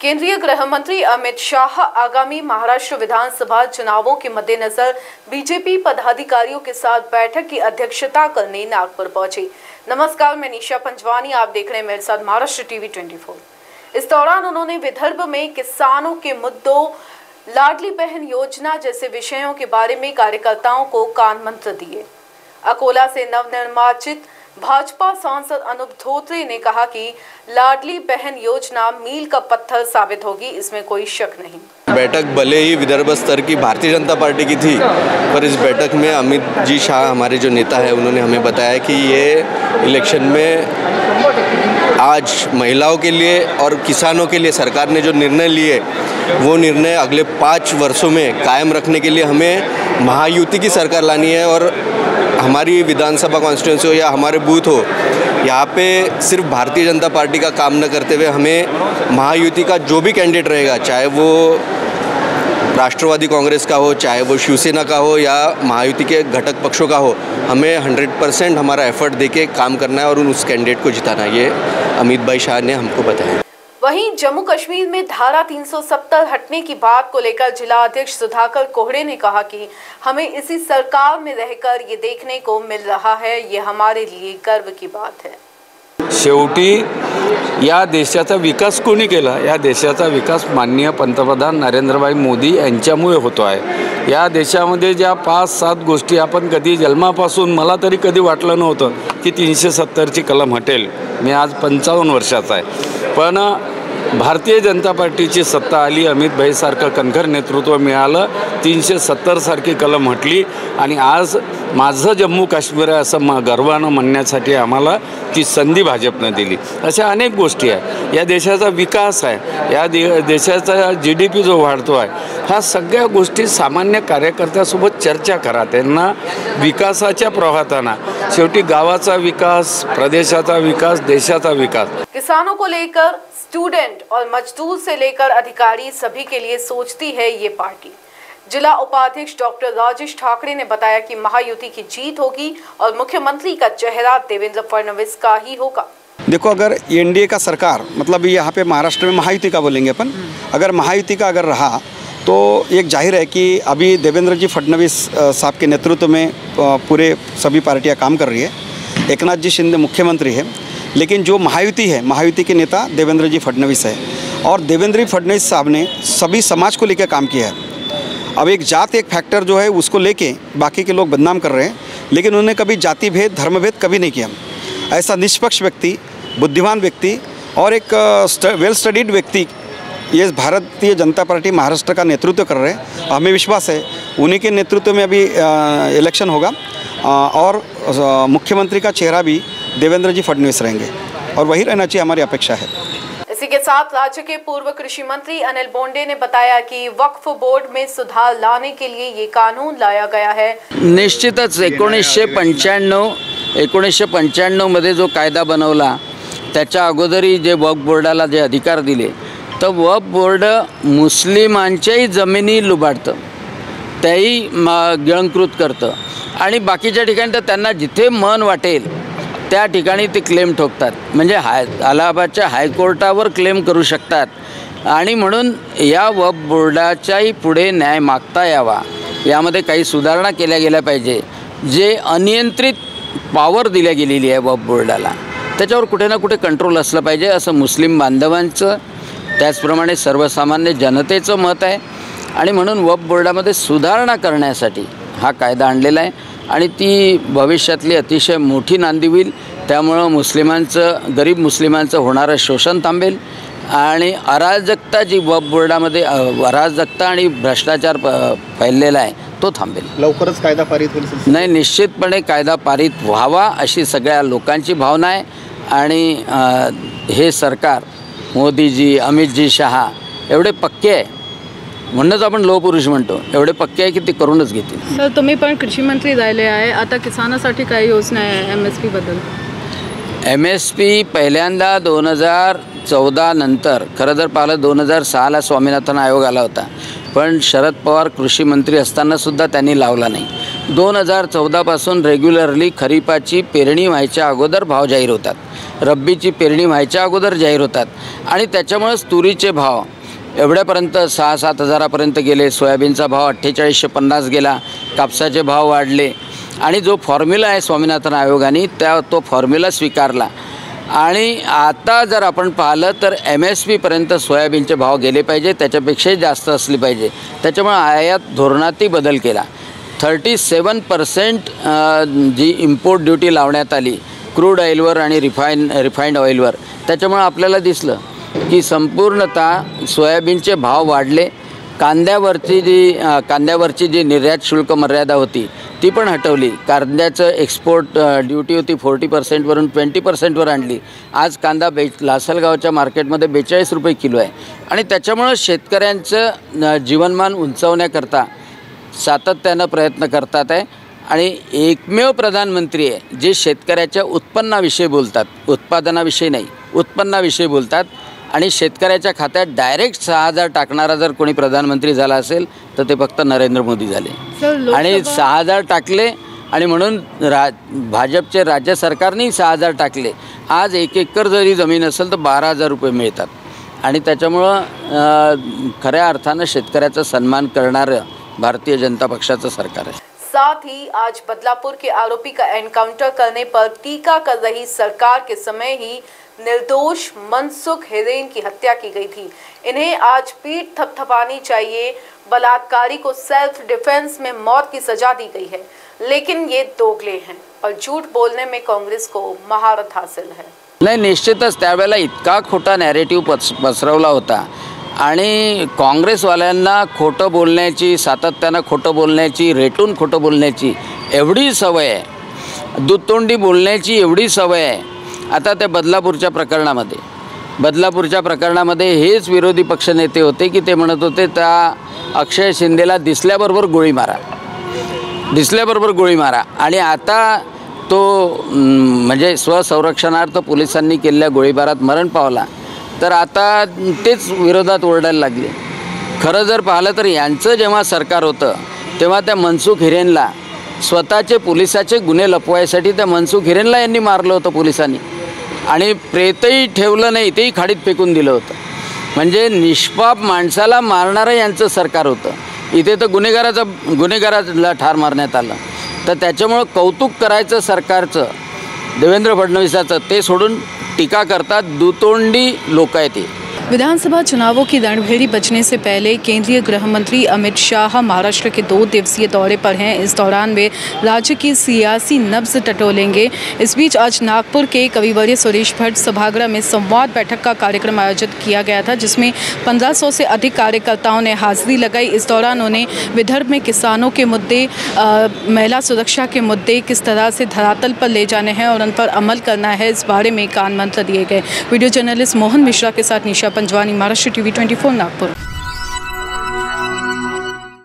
केंद्रीय गृह मंत्री अमित शाह आगामी महाराष्ट्र विधानसभा चुनावों के मद्देनजर बीजेपी पदाधिकारियों के साथ बैठक की अध्यक्षता करने नागपुर पहुंचे। नमस्कार, मैं निशा पंजवानी, आप देख रहे हैं मेरे साथ महाराष्ट्र टीवी 24। इस दौरान उन्होंने विदर्भ में किसानों के मुद्दों, लाडली बहन योजना जैसे विषयों के बारे में कार्यकर्ताओं को कान मंत्र दिए। अकोला से नवनिर्वाचित भाजपा सांसद अनूप धोत्रे ने कहा कि लाडली बहन योजना मील का पत्थर साबित होगी, इसमें कोई शक नहीं। बैठक भले ही विदर्भ स्तर की भारतीय जनता पार्टी की थी, पर इस बैठक में अमित जी शाह हमारे जो नेता है उन्होंने हमें बताया कि ये इलेक्शन में आज महिलाओं के लिए और किसानों के लिए सरकार ने जो निर्णय लिए वो निर्णय अगले 5 वर्षों में कायम रखने के लिए हमें महायुति की सरकार लानी है। और हमारी विधानसभा कॉन्स्टिट्यूंसी हो या हमारे बूथ हो, यहाँ पे सिर्फ भारतीय जनता पार्टी का काम न करते हुए हमें महायुति का जो भी कैंडिडेट रहेगा, चाहे वो राष्ट्रवादी कांग्रेस का हो, चाहे वो शिवसेना का हो या महायुति के घटक पक्षों का हो, हमें 100% हमारा एफर्ट देके काम करना है और उस कैंडिडेट को जिताना है। ये अमित भाई शाह ने हमको बताया। वहीं जम्मू कश्मीर में धारा 370 हटने की बात को लेकर जिला अध्यक्ष सुधाकर कोहड़े ने कहा कि हमें इसी सरकार में रहकर ये देखने को मिल रहा है, ये हमारे लिए गर्व की बात है। शेवटी या देशाचा विकास कोणी केला? या देशाचा विकास माननीय पंतप्रधान नरेंद्रभाई मोदी यांच्यामुळे होतो आहे। या देशामध्ये ज्या 5-7 गोष्टी आपण कधी जन्मापासून, मला तरी कधी वाटलं नव्हतं की 370ची कलम हटेल। मी आज 55 वर्षाचा आहे, पण भारतीय जनता पार्टीची सत्ता आली, अमित भाईसारखं कणखर नेतृत्व मिळालं, 370 सारखी कलम हटली आणि आज माझं जम्मू काश्मीर आहे असं गर्वानं म्हणण्यासाठी आम्हाला ती संधी भाजपने दिली। अशा अनेक गोष्टी आहे। या देशाचा विकास आहे, या देशाचा GDP जो वाढतो आहे, ह्या सगळ्या गोष्टी सामान्य कार्यकर्त्यासोबत चर्चा करा, त्यांना विकासाच्या प्रवाहातना शेवटी गावाचा विकास, प्रदेशाचा विकास, देशाचा विकास। किसानों को लेकर स्टूडेंट और मजदूर से लेकर अधिकारी सभी के लिए सोचती है ये पार्टी। जिला उपाध्यक्ष डॉक्टर राजेश ठाकरे ने बताया कि महायुति की जीत होगी और मुख्यमंत्री का चेहरा देवेंद्र फडणवीस का ही होगा। देखो, अगर एनडीए का सरकार, मतलब यहाँ पे महाराष्ट्र में महायुति का बोलेंगे अपन, अगर महायुति का अगर रहा तो एक जाहिर है कि अभी देवेंद्र जी फडणवीस साहब के नेतृत्व में पूरे सभी पार्टियाँ काम कर रही है। एकनाथ जी शिंदे मुख्यमंत्री है, लेकिन जो महायुति है, महायुति के नेता देवेंद्र जी फडणवीस है। और देवेंद्र जी फडणवीस साहब ने सभी समाज को लेकर काम किया है। अब एक जात, एक फैक्टर जो है उसको लेके बाकी के लोग बदनाम कर रहे हैं, लेकिन उन्होंने कभी जाति भेद, धर्म भेद कभी नहीं किया। ऐसा निष्पक्ष व्यक्ति, बुद्धिमान व्यक्ति और एक वेल स्टडीड व्यक्ति ये भारतीय जनता पार्टी महाराष्ट्र का नेतृत्व कर रहे हैं। हमें विश्वास है उन्हीं के नेतृत्व में अभी इलेक्शन होगा और मुख्यमंत्री का चेहरा भी देवेंद्र जी फडणवीस रहेंगे और वही रहना चाहिए, हमारी अपेक्षा है। इसी के साथ राज्य के पूर्व कृषि मंत्री अनिल बोंडे ने बताया कि वक्फ बोर्ड में सुधार लाने के लिए ये कानून लाया गया है। निश्चितच 1995 मध्ये जो कायदा बनवला त्याच्या अगोदरी जे वक्फ बोर्डाला जे अधिकार दिले, तर वक्फ बोर्ड मुस्लिमांच्याही जमिनी लुबाडतं, त्याही गिळंकृत करतं आणि बाकीच्या ठिकाणी तर त्यांना जिथे मन वाटेल त्या ठिकाणी ते क्लेम ठोकतात। म्हणजे अलाहाबादच्या हायकोर्टावर क्लेम करू शकतात आणि म्हणून या वक्फ बोर्डाच्याही पुढे न्याय मागता यावा, यामध्ये काही सुधारणा केल्या गेल्या पाहिजे। जे अनियंत्रित पॉवर दिल्या गेलेली आहे वक्फ बोर्डाला, त्याच्यावर कुठे ना कुठे कंट्रोल असलं पाहिजे असं मुस्लिम बांधवांचं, त्याचप्रमाणे सर्वसामान्य जनतेचं मत आहे। आणि म्हणून वक्फ बोर्डामध्ये सुधारणा करण्यासाठी हा कायदा आणलेला आहे आणि ती भविष्यातली अतिशय मोठी नांदी होईल। त्यामुळे मुस्लिमांचं, गरीब मुस्लिमांचं होणारं शोषण थांबेल आणि अराजकता जी वक्फ बोर्डामध्ये अराजकता आणि भ्रष्टाचार फैललेला आहे तो थांबेल। लवकरच कायदा पारित होईल? नाही, निश्चितपणे कायदा पारित व्हावा अशी सगळ्या लोकांची भावना आहे आणि हे सरकार, मोदीजी, अमितजी शहा एवढे पक्के आहे, म्हणूनच आपण लोहपुरुष म्हणतो, एवढे पक्के आहे की ते करूनच घेतील। सर, तुम्ही पण कृषी मंत्री राहिले आहे, आता किसानासाठी काय योजना आहे MSP बद्दल? MSP पहिल्यांदा 2014 नंतर, खरं जर पाहिलं 2006ला स्वामीनाथन आयोग आला होता, पण शरद पवार कृषी मंत्री असताना सुद्धा त्यांनी लावला नाही। 2014 पासून रेग्युलरली खरीपाची पेरणी व्हायच्या अगोदर भाव जाहीर होतात, रब्बीची पेरणी व्हायच्या अगोदर जाहीर होतात आणि त्याच्यामुळेच तुरीचे भाव एवढ्यापर्यंत 6-7 हजारापर्यंत गेले. सोयाबीनचा भाव 4850 गेला. कापसाचे भाव वाढले आणि जो फॉर्म्युला आहे स्वामीनाथन आयोगाने तो फॉर्म्युला स्वीकारला. आणि आता जर आपण पाहिलं तर MSP पर्यंत सोयाबीनचे भाव गेले पाहिजे, त्याच्यापेक्षाही जास्त असली पाहिजे. त्याच्यामुळे आयात धोरणातही बदल केला. 37% जी इम्पोर्ट ड्युटी लावण्यात आली क्रूड ऑइलवर आणि रिफाईंड ऑइलवर. त्याच्यामुळे आपल्याला दिसलं की संपूर्णतः सोयाबीनचे भाव वाढले. कांद्यावरची जी निर्यात शुल्क मर्यादा होती ती पण हटवली. कांद्याचं एक्सपोर्ट ड्युटी होती 40% वरून 20% आणली. आज कांदा लासलगावच्या मार्केटमध्ये 42 रुपये किलो आहे. आणि त्याच्यामुळं शेतकऱ्यांचं जीवनमान उंचावण्याकरता सातत्यानं प्रयत्न करतात आहे. आणि एकमेव प्रधानमंत्री आहे जे शेतकऱ्याच्या उत्पन्नाविषयी बोलतात, उत्पादनाविषयी नाही, उत्पन्नाविषयी बोलतात. आणि शेतकऱ्याच्या खात्यात डायरेक्ट 6000 टाकणारा जर कोणी प्रधानमंत्री झाला असेल तर ते फक्त नरेंद्र मोदी झाले. आणि 6000 टाकले आणि म्हणून भाजपचे राज्य सरकारनेही 6000 टाकले. आज 1 एकर जरी जमीन असेल तर 12000 रुपये मिळतात. आणि त्याच्यामुळं खऱ्या अर्थानं शेतकऱ्याचा सन्मान करणारं भारतीय जनता पक्षाचं सरकार आहे. साथ ही आज बदलापुर के आरोपी का एनकाउंटर करने पर टीका कर रही सरकार के समय ही निर्दोष मनसुख हिरेन की हत्या की गई थी. इन्हें आज पीठ थपथपानी चाहिए. बलात्कारी को सेल्फ डिफेंस में मौत की सजा दी गई है, लेकिन ये दोगले हैं और झूठ बोलने में कांग्रेस को महारत हासिल है. नाही, निश्चितच त्यावेळेला इतका खोटा नॅरेटिव्ह पसरवला होता. आणि काँग्रेसवाल्यांना खोटं बोलण्याची, सातत्यानं खोटं बोलण्याची, रेटून खोटं बोलण्याची एवढी सवय आहे, दुतोंडी बोलण्याची एवढी सवय आहे. आता त्या बदलापूरच्या प्रकरणामध्ये हेच विरोधी पक्षनेते होते की ते म्हणत होते त्या अक्षय शिंदेला दिसल्याबरोबर गोळी मारा. आणि आता तो म्हणजे स्वसंरक्षणार्थ पोलिसांनी केलेल्या गोळीबारात मरण पावला. तर आता तेच विरोधात ओरडायला लागले. खरं जर पाहिलं तर यांचं जेव्हा सरकार होतं तेव्हा त्या मनसुख हिरेनला स्वतःचे पोलिसाचे गुन्हे लपवायसाठी त्या मनसुख हिरेनला यांनी मारलं होतं पोलिसांनी. आणि प्रेतही ठेवलं नाही, तेही खाडीत फेकून दिलं होतं. म्हणजे निष्पाप माणसाला मारणारं यांचं सरकार होतं. इथे तर गुन्हेगाराला ठार मारण्यात आलं. तर त्याच्यामुळं कौतुक करायचं सरकारचं, देवेंद्र फडणवीसाचं, ते सोडून टीका करतात दुतोंडी लोक आहेत. विधानसभा चुनावों की रणभेरी बजने से पहले केंद्रीय गृह मंत्री अमित शाह महाराष्ट्र के 2 दिवसीय दौरे पर हैं. इस दौरान वे राज्य की सियासी नब्ज टटोलेंगे. इस बीच आज नागपुर के कविवर्य सुरेश भट्ट सभागृह में संवाद बैठक का कार्यक्रम आयोजित किया गया था, जिसमें 1500 से अधिक कार्यकर्ताओं ने हाजिरी लगाई. इस दौरान उन्हें विदर्भ में किसानों के मुद्दे, महिला सुरक्षा के मुद्दे किस तरह से धरातल पर ले जाने हैं और उन पर अमल करना है, इस बारे में कान मंत्र दिए गए. वीडियो जर्नलिस्ट मोहन मिश्रा के साथ निशा पंजवानी, महाराष्ट्र TV 24 नागपुर.